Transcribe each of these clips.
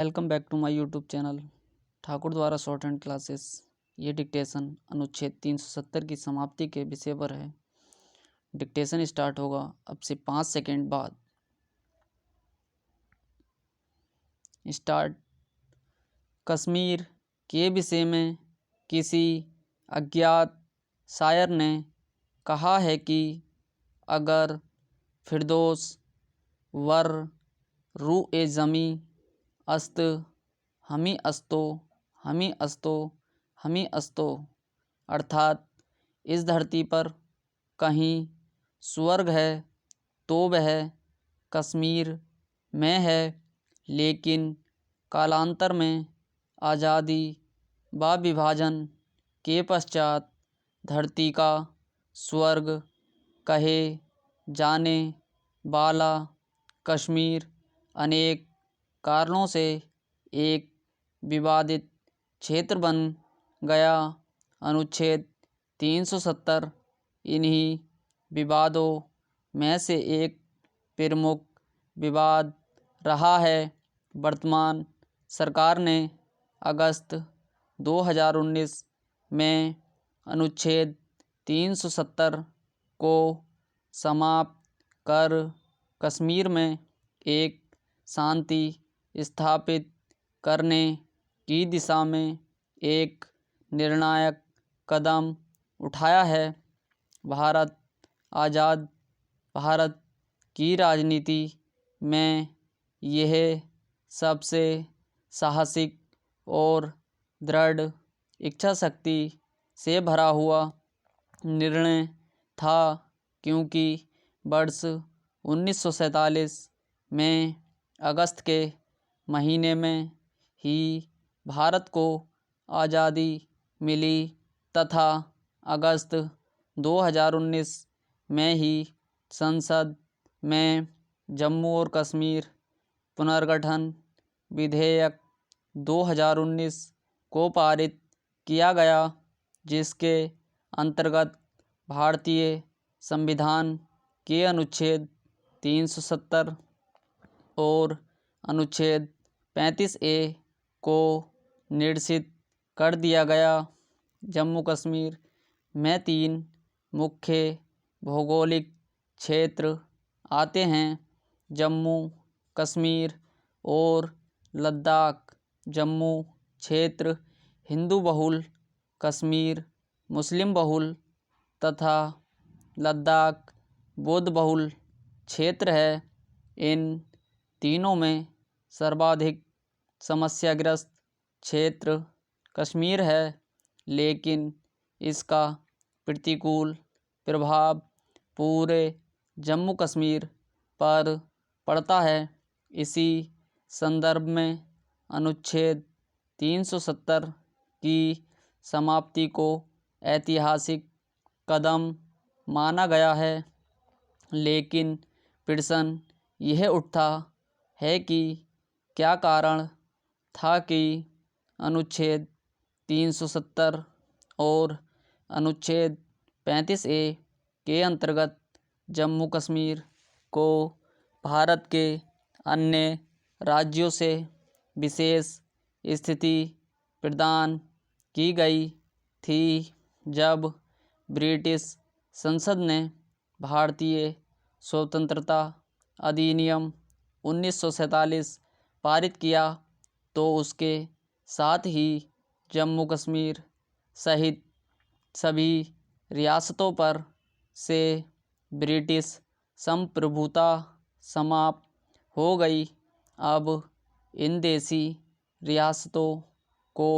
Welcome back to my YouTube channel Thakur द्वारा shorthand classes. ये dictation अनुच्छेद 370 की समाप्ति के विषय पर है। डिक्टेशन स्टार्ट होगा अब से 5 सेकंड बाद। स्टार्ट। कश्मीर के विषय में किसी अज्ञात शायर ने कहा है कि अगर फिरदौस वर रू ए ज़मी अस्त हमी अस्तो हमी अस्तो हमी अस्तो, अर्थात इस धरती पर कहीं स्वर्ग है तो वह कश्मीर में है, लेकिन कालांतर में आज़ादी व विभाजन के पश्चात धरती का स्वर्ग कहे जाने वाला कश्मीर अनेक कारणों से एक विवादित क्षेत्र बन गया। अनुच्छेद 370 इन्हीं विवादों में से एक प्रमुख विवाद रहा है। वर्तमान सरकार ने अगस्त 2019 में अनुच्छेद 370 को समाप्त कर कश्मीर में एक शांति स्थापित करने की दिशा में एक निर्णायक कदम उठाया है। भारत आज़ाद भारत की राजनीति में यह सबसे साहसिक और दृढ़ इच्छाशक्ति से भरा हुआ निर्णय था, क्योंकि वर्ष 1947 में अगस्त के महीने में ही भारत को आज़ादी मिली तथा अगस्त 2019 में ही संसद में जम्मू और कश्मीर पुनर्गठन विधेयक 2019 को पारित किया गया, जिसके अंतर्गत भारतीय संविधान के अनुच्छेद 370 और अनुच्छेद 35A को निर्दिष्ट कर दिया गया। जम्मू कश्मीर में 3 मुख्य भौगोलिक क्षेत्र आते हैं: जम्मू कश्मीर और लद्दाख। जम्मू क्षेत्र हिंदू बहुल, कश्मीर मुस्लिम बहुल तथा लद्दाख बौद्ध बहुल क्षेत्र है। इन तीनों में सर्वाधिक समस्याग्रस्त क्षेत्र कश्मीर है, लेकिन इसका प्रतिकूल प्रभाव पूरे जम्मू कश्मीर पर पड़ता है। इसी संदर्भ में अनुच्छेद 370 की समाप्ति को ऐतिहासिक कदम माना गया है, लेकिन प्रश्न यह उठता है कि क्या कारण था कि अनुच्छेद 370 और अनुच्छेद 35A के अंतर्गत जम्मू कश्मीर को भारत के अन्य राज्यों से विशेष स्थिति प्रदान की गई थी। जब ब्रिटिश संसद ने भारतीय स्वतंत्रता अधिनियम 1947 पारित किया, तो उसके साथ ही जम्मू कश्मीर सहित सभी रियासतों पर से ब्रिटिश संप्रभुता समाप्त हो गई। अब इन देशी रियासतों को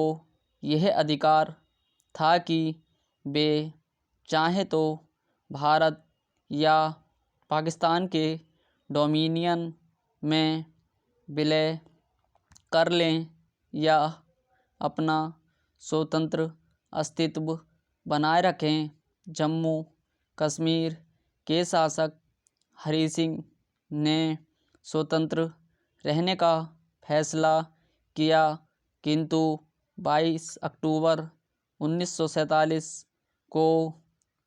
यह अधिकार था कि वे चाहे तो भारत या पाकिस्तान के डोमिनियन में विलय कर लें या अपना स्वतंत्र अस्तित्व बनाए रखें। जम्मू कश्मीर के शासक हरि सिंह ने स्वतंत्र रहने का फैसला किया, किंतु 22 अक्टूबर 1947 को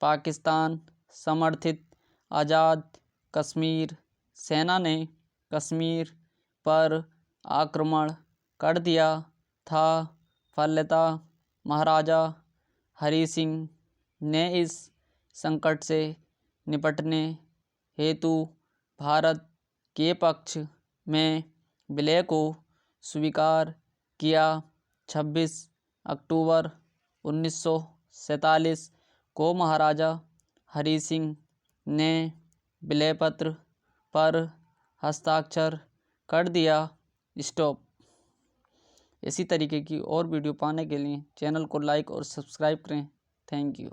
पाकिस्तान समर्थित आज़ाद कश्मीर सेना ने कश्मीर पर आक्रमण कर दिया था। फलतः महाराजा हरि सिंह ने इस संकट से निपटने हेतु भारत के पक्ष में विलय को स्वीकार किया। 26 अक्टूबर 1947 को महाराजा हरि सिंह ने विलय पत्र पर हस्ताक्षर कर दिया। स्टॉप। इसी तरीके की और वीडियो पाने के लिए चैनल को लाइक और सब्सक्राइब करें। Thank you.